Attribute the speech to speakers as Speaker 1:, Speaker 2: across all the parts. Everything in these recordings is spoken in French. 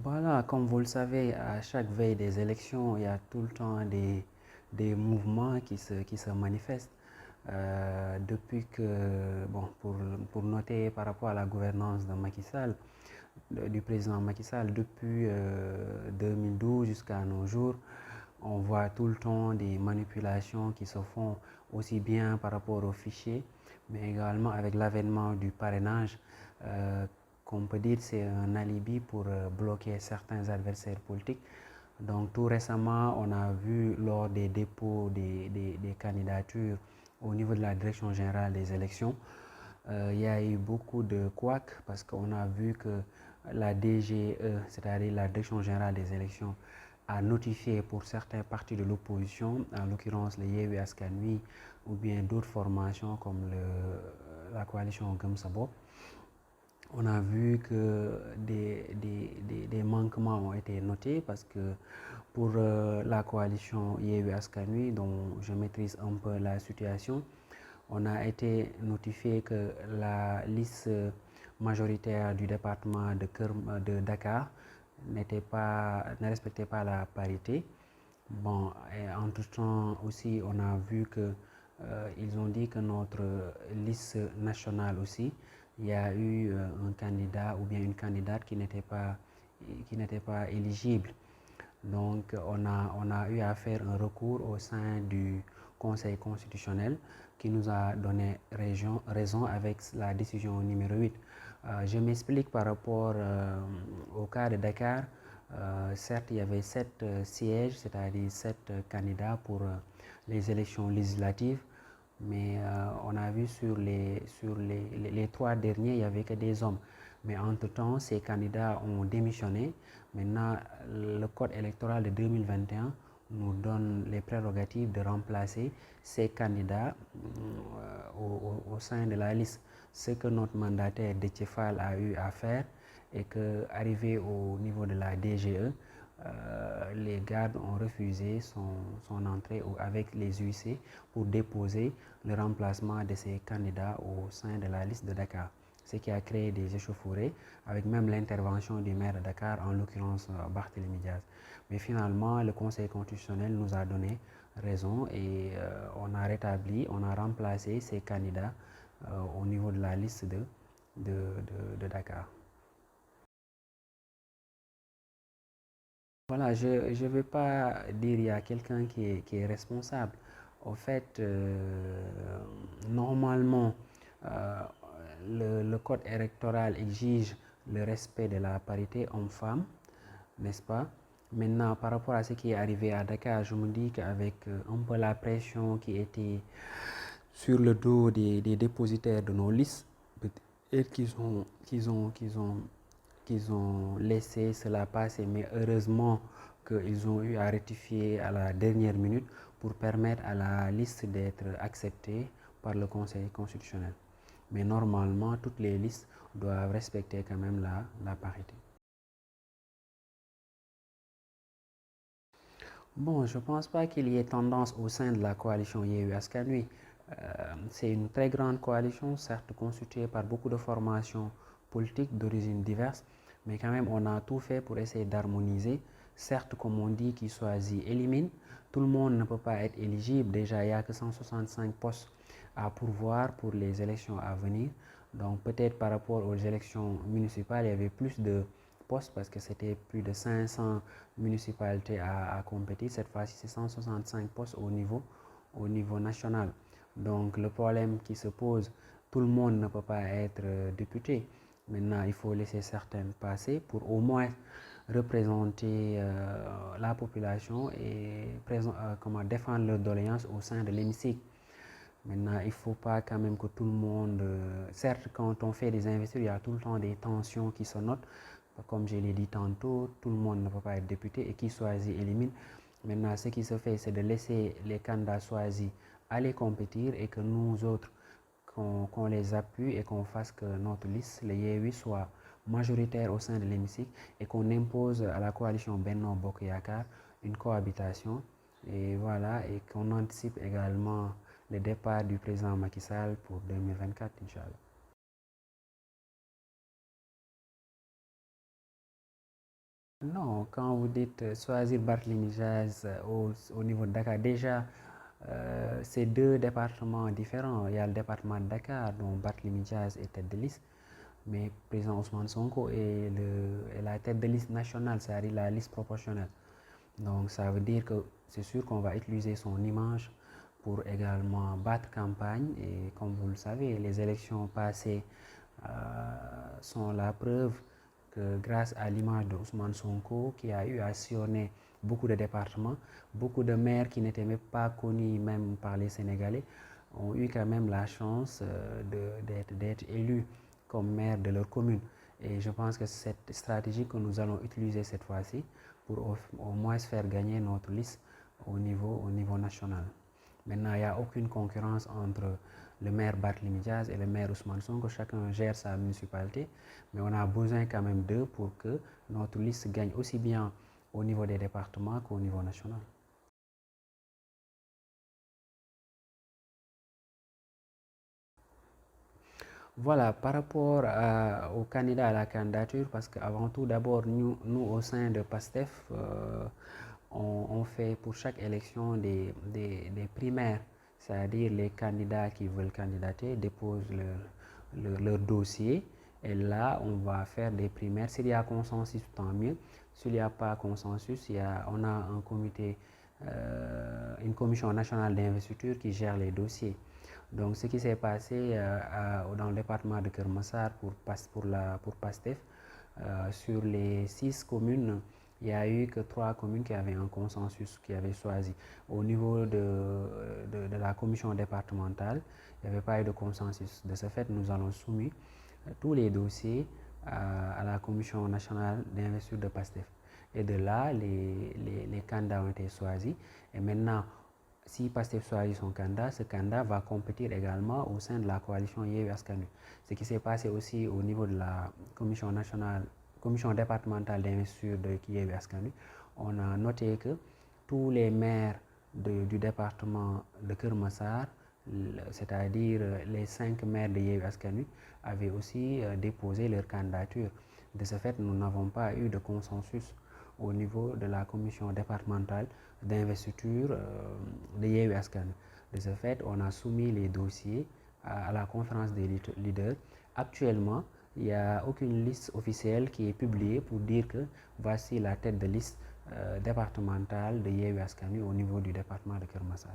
Speaker 1: Voilà, comme vous le savez, à chaque veille des élections, il y a tout le temps des mouvements qui se manifestent. Depuis que, bon, pour noter par rapport à la gouvernance de Macky Sall, du président Macky Sall, depuis 2012 jusqu'à nos jours, on voit tout le temps des manipulations qui se font aussi bien par rapport aux fichiers, mais également avec l'avènement du parrainage, euh, qu'on peut dire c'est un alibi pour bloquer certains adversaires politiques. Donc tout récemment, on a vu lors des dépôts des candidatures au niveau de la Direction générale des élections, il y a eu beaucoup de couacs parce qu'on a vu que la DGE, c'est-à-dire la Direction générale des élections, a notifié pour certains partis de l'opposition, en l'occurrence le Yewwi Askan Wi ou bien d'autres formations comme la coalition Gëm Sa Bopp. On a vu que des manquements ont été notés parce que pour la coalition Yewwi Askan Wi, dont je maîtrise un peu la situation, on a été notifié que la liste majoritaire du département de Dakar ne respectait pas la parité. Bon, et entre-temps aussi, on a vu que ils ont dit que notre liste nationale aussi, il y a eu un candidat ou bien une candidate qui n'était pas éligible. Donc, on a eu à faire un recours au sein du Conseil constitutionnel qui nous a donné raison avec la décision numéro 8. Je m'explique par rapport au cas de Dakar. Certes, il y avait 7 sièges, c'est-à-dire 7 candidats pour les élections législatives, mais on a vu sur les 3 derniers, il n'y avait que des hommes. Mais entre-temps, ces candidats ont démissionné. Maintenant, le code électoral de 2021 nous donne les prérogatives de remplacer ces candidats au sein de la liste. Ce que notre mandataire Déthié Fall a eu à faire et qu'arrivé au niveau de la DGE, les gardes ont refusé son entrée avec les huissiers pour déposer le remplacement de ces candidats au sein de la liste de Dakar, ce qui a créé des échauffourées avec même l'intervention du maire de Dakar, en l'occurrence Barthélémy Diaz. Mais finalement, le Conseil constitutionnel nous a donné raison et on a remplacé ces candidats au niveau de la liste de Dakar. Voilà, je ne vais pas dire il y a quelqu'un qui est responsable. En fait, normalement, euh, le code électoral exige le respect de la parité homme-femme, n'est-ce pas? Maintenant, par rapport à ce qui est arrivé à Dakar, je me dis qu'avec un peu la pression qui était sur le dos des dépositaires de nos listes, et qu'ils ont laissé cela passer, mais heureusement qu'ils ont eu à rectifier à la dernière minute pour permettre à la liste d'être acceptée par le Conseil constitutionnel. Mais normalement, toutes les listes doivent respecter quand même la parité. Bon, je ne pense pas qu'il y ait tendance au sein de la coalition Yewwi Askan Wi. C'est une très grande coalition, certes constituée par beaucoup de formations politiques d'origine diverses, mais quand même on a tout fait pour essayer d'harmoniser. Certes, comme on dit, qui choisit élimine. Tout le monde ne peut pas être éligible. Déjà, il n'y a que 165 postes à pourvoir pour les élections à venir. Donc peut-être par rapport aux élections municipales, il y avait plus de postes parce que c'était plus de 500 municipalités à compétir. Cette fois-ci, c'est 165 postes au niveau national. Donc le problème qui se pose, tout le monde ne peut pas être député. Maintenant, il faut laisser certains passer pour au moins représenter la population et comment défendre leurs doléances au sein de l'hémicycle. Maintenant, il ne faut pas quand même que tout le monde... certes, quand on fait des investitures, il y a tout le temps des tensions qui se notent. Comme je l'ai dit tantôt, tout le monde ne peut pas être député et qui choisit élimine. Maintenant, ce qui se fait, c'est de laisser les candidats choisis aller compétir et que nous autres, qu'on les appuie et qu'on fasse que notre liste, le Yewwi, soit majoritaire au sein de l'hémicycle et qu'on impose à la coalition Benno Bokk Yakaar une cohabitation. Et voilà, et qu'on anticipe également le départ du président Macky Sall pour 2024, Inch'Allah. Non, quand vous dites choisir Barthélémy Dias au niveau de Dakar, déjà, c'est deux départements différents. Il y a le département de Dakar, dont Barthélémy Dias est tête de liste, mais le président Ousmane Sonko est la tête de liste nationale, c'est-à-dire la liste proportionnelle. Donc, ça veut dire que c'est sûr qu'on va utiliser son image pour également battre campagne. Et comme vous le savez, les élections passées sont la preuve que grâce à l'image de Ousmane Sonko, qui a eu à sillonner beaucoup de départements, beaucoup de maires qui n'étaient même pas connus même par les Sénégalais, ont eu quand même la chance d'être élus comme maire de leur commune. Et je pense que c'est cette stratégie que nous allons utiliser cette fois-ci pour au moins faire gagner notre liste au niveau national. Maintenant, il n'y a aucune concurrence entre le maire Barthélémy Dias et le maire Ousmane Sonko. Chacun gère sa municipalité, mais on a besoin quand même d'eux pour que notre liste gagne aussi bien au niveau des départements qu'au niveau national. Voilà, par rapport aux candidats à la candidature, parce qu'avant tout, d'abord, nous, au sein de PASTEF, on fait pour chaque élection des primaires, c'est-à-dire les candidats qui veulent candidater déposent leur dossier et là, on va faire des primaires. S'il y a consensus, tant mieux. S'il n'y a pas consensus, on a un comité, une commission nationale d'investiture qui gère les dossiers. Donc, ce qui s'est passé dans le département de Kermassar pour PASTEF, sur les 6 communes, il n'y a eu que 3 communes qui avaient un consensus, qui avaient choisi. Au niveau de la commission départementale, il n'y avait pas eu de consensus. De ce fait, nous allons soumettre tous les dossiers à la commission nationale d'investiture de PASTEF. Et de là, les candidats ont été choisis. Et maintenant, si PASTEF choisit son candidat, ce candidat va compétir également au sein de la coalition Yewwi Askan Wi. Ce qui s'est passé aussi au niveau de la commission départementale d'investiture de Yewwi Askan Wi, on a noté que tous les maires du département de Keur Massar, c'est-à-dire les 5 maires de Yewwi Askan Wi, avaient aussi déposé leur candidature. De ce fait, nous n'avons pas eu de consensus au niveau de la commission départementale d'investiture de Yewwi Askan Wi. De ce fait, on a soumis les dossiers à la conférence des leaders. Actuellement, il n'y a aucune liste officielle qui est publiée pour dire que voici la tête de liste départementale de Yewwi Askan Wi au niveau du département de Keur Massar.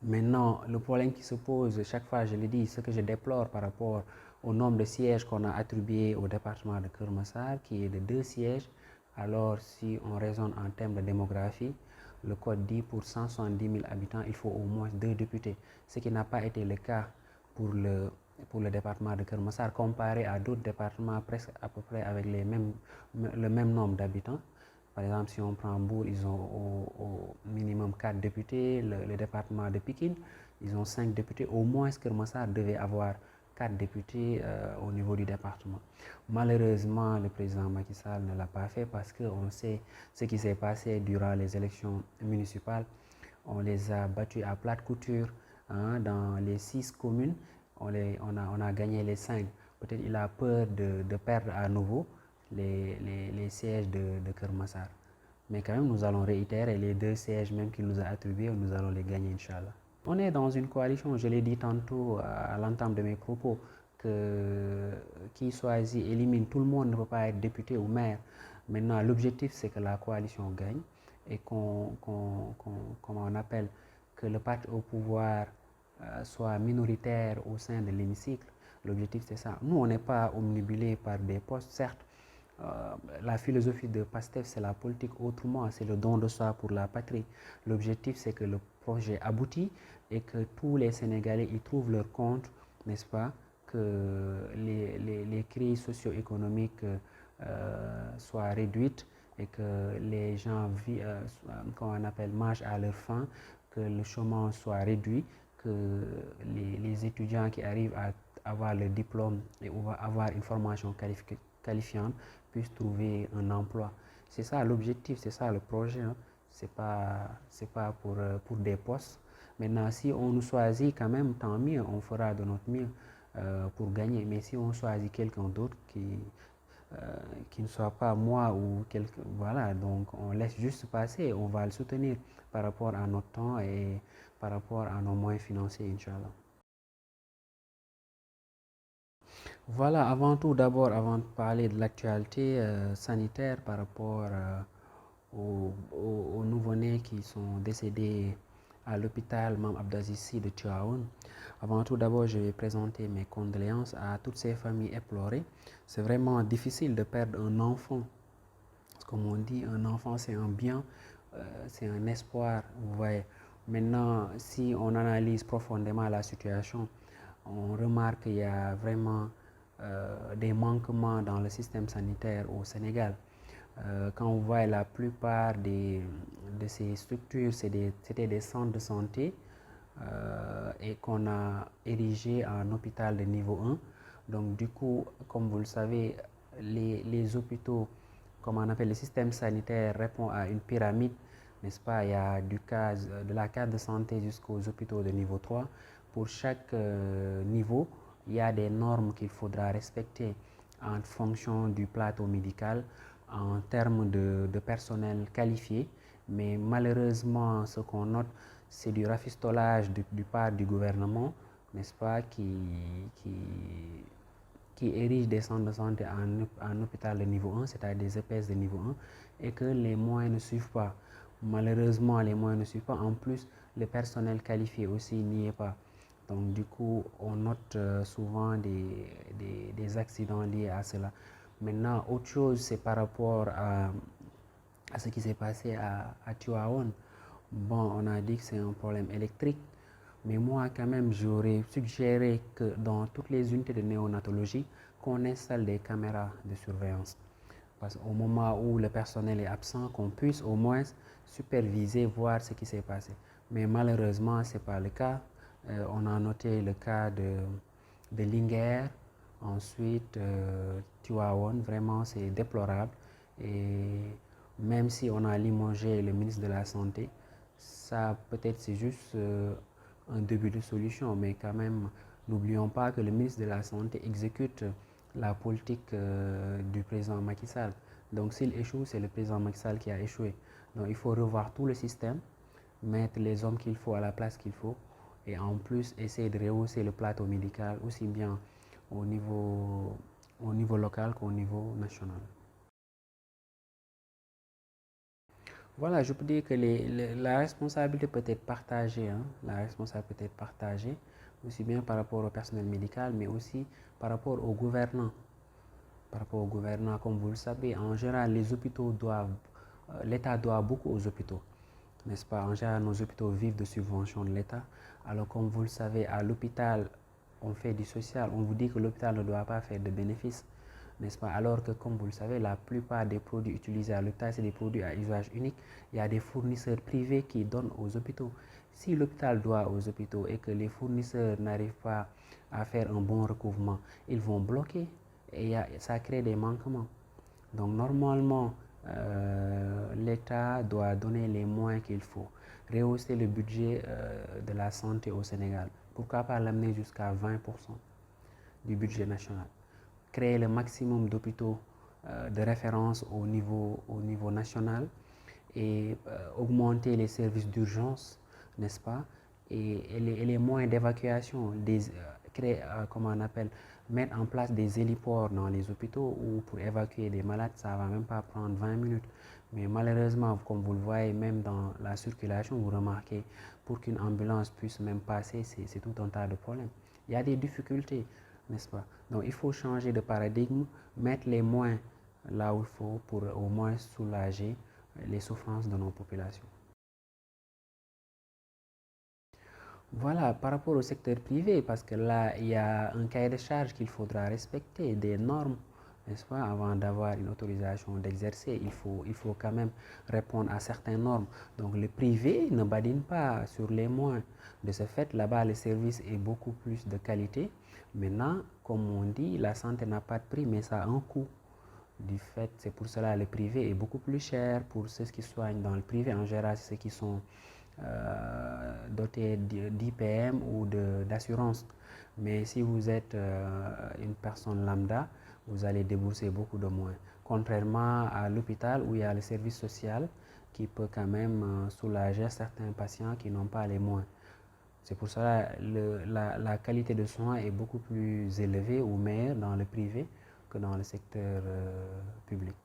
Speaker 1: Maintenant, le problème qui se pose chaque fois, je le dis, ce que je déplore par rapport au nombre de sièges qu'on a attribués au département de Keur Massar, qui est de 2 sièges. Alors, si on raisonne en termes de démographie, le code dit pour 170 000 habitants, il faut au moins 2 députés, ce qui n'a pas été le cas pour le département de Keur Massar, comparé à d'autres départements presque à peu près avec le même nombre d'habitants. Par exemple, si on prend Mbour, ils ont au minimum 4 députés. Le département de Pikine, ils ont 5 députés. Au moins, Keur Massar devait avoir 4 députés au niveau du département. Malheureusement, le président Macky Sall ne l'a pas fait parce qu'on sait ce qui s'est passé durant les élections municipales. On les a battus à plate couture dans les 6 communes. On a gagné les 5. Peut-être il a peur de perdre à nouveau les sièges de Keur Massar. Mais quand même, nous allons réitérer les 2 sièges même qu'il nous a attribués, nous allons les gagner, Inch'Allah. On est dans une coalition, je l'ai dit tantôt à l'entame de mes propos, que qui choisit, élimine, tout le monde ne peut pas être député ou maire. Maintenant, l'objectif, c'est que la coalition gagne et qu'on appelle que le parti au pouvoir soit minoritaire au sein de l'hémicycle. L'objectif, c'est ça. Nous, on n'est pas omnibulés par des postes, certes. La philosophie de PASTEF, c'est la politique autrement, c'est le don de soi pour la patrie. L'objectif, c'est que le projet aboutit et que tous les Sénégalais y trouvent leur compte, n'est-ce pas, que les crises socio-économiques soient réduites et que les gens qu'on appelle mangent à leur faim, que le chômage soit réduit, que les étudiants qui arrivent à avoir le diplôme et avoir une formation qualifiante puissent trouver un emploi. C'est ça l'objectif, c'est ça le projet. Hein. C'est pas pour des postes. Maintenant, si on nous choisit quand même, tant mieux, on fera de notre mieux pour gagner. Mais si on choisit quelqu'un d'autre qui ne soit pas moi ou quelqu'un. Voilà, donc on laisse juste passer, on va le soutenir par rapport à notre temps et par rapport à nos moyens financiers, Inch'Allah. Voilà, avant tout, d'abord, avant de parler de l'actualité sanitaire par rapport aux nouveau-nés qui sont décédés à l'hôpital Mam Abdaziz Sy de Tivaouane. Avant tout, d'abord, je vais présenter mes condoléances à toutes ces familles éplorées. C'est vraiment difficile de perdre un enfant. Comme on dit, un enfant, c'est un bien, c'est un espoir. Vous voyez. Maintenant, si on analyse profondément la situation, on remarque qu'il y a vraiment des manquements dans le système sanitaire au Sénégal. Quand on voit la plupart de ces structures, c'était des centres de santé et qu'on a érigé en hôpital de niveau 1. Donc du coup, comme vous le savez, les hôpitaux, comme on appelle le système sanitaire, répond à une pyramide, n'est-ce pas? Il y a de la case de santé jusqu'aux hôpitaux de niveau 3. Pour chaque niveau, il y a des normes qu'il faudra respecter en fonction du plateau médical, en termes de personnel qualifié. Mais malheureusement, ce qu'on note, c'est du rafistolage du part du gouvernement, n'est-ce pas, qui érige des centres de santé en hôpital de niveau 1, c'est-à-dire des EPS de niveau 1, et que les moyens ne suivent pas. Malheureusement, les moyens ne suivent pas. En plus, le personnel qualifié aussi n'y est pas. Donc, du coup, on note souvent des accidents liés à cela. Maintenant, autre chose, c'est par rapport à ce qui s'est passé à Tuaon. Bon, on a dit que c'est un problème électrique, mais moi, quand même, j'aurais suggéré que dans toutes les unités de néonatologie, qu'on installe des caméras de surveillance. Parce qu'au moment où le personnel est absent, qu'on puisse au moins superviser, voir ce qui s'est passé. Mais malheureusement, ce n'est pas le cas. On a noté le cas de Linguère, ensuite Tuaon, vraiment c'est déplorable. Et même si on a limogé le ministre de la Santé, ça peut-être c'est juste un début de solution, mais quand même, n'oublions pas que le ministre de la Santé exécute la politique du président Macky Sall. Donc s'il échoue, c'est le président Macky Sall qui a échoué. Donc il faut revoir tout le système, mettre les hommes qu'il faut à la place qu'il faut, et en plus essayer de rehausser le plateau médical aussi bien au niveau local qu'au niveau national. Voilà, je peux dire que la responsabilité peut être partagée, hein. La responsabilité peut être partagée, aussi bien par rapport au personnel médical, mais aussi par rapport aux gouvernants. Par rapport aux gouvernants, comme vous le savez, en général, l'État doit beaucoup aux hôpitaux, n'est-ce pas? En général, nos hôpitaux vivent de subventions de l'État. Alors, comme vous le savez, à l'hôpital, on fait du social. On vous dit que l'hôpital ne doit pas faire de bénéfices, n'est-ce pas? Alors que, comme vous le savez, la plupart des produits utilisés à l'hôpital, c'est des produits à usage unique. Il y a des fournisseurs privés qui donnent aux hôpitaux. Si l'hôpital doit aux hôpitaux et que les fournisseurs n'arrivent pas à faire un bon recouvrement, ils vont bloquer et ça crée des manquements. Donc, normalement, l'État doit donner les moyens qu'il faut, rehausser le budget de la santé au Sénégal. Pourquoi pas l'amener jusqu'à 20% du budget national? Créer le maximum d'hôpitaux de référence au niveau national et augmenter les services d'urgence, n'est-ce pas? Et les moyens d'évacuation, comment on appelle, mettre en place des héliports dans les hôpitaux ou pour évacuer des malades, ça ne va même pas prendre 20 minutes. Mais malheureusement, comme vous le voyez, même dans la circulation, vous remarquez, pour qu'une ambulance puisse même passer, c'est tout un tas de problèmes. Il y a des difficultés, n'est-ce pas? Donc il faut changer de paradigme, mettre les moyens là où il faut pour au moins soulager les souffrances de nos populations. Voilà, par rapport au secteur privé, parce que là, il y a un cahier de charges qu'il faudra respecter, des normes, n'est-ce pas? Avant d'avoir une autorisation d'exercer, il faut quand même répondre à certaines normes. Donc le privé ne badine pas sur les moyens. De ce fait, là-bas, le service est beaucoup plus de qualité. Maintenant, comme on dit, la santé n'a pas de prix, mais ça a un coût. Du fait, c'est pour cela que le privé est beaucoup plus cher pour ceux qui soignent dans le privé. En général, c'est ceux qui sont dotés d'IPM ou d'assurance. Mais si vous êtes une personne lambda, vous allez débourser beaucoup de moins. Contrairement à l'hôpital où il y a le service social qui peut quand même soulager certains patients qui n'ont pas les moyens. C'est pour cela que la qualité de soins est beaucoup plus élevée ou meilleure dans le privé que dans le secteur public.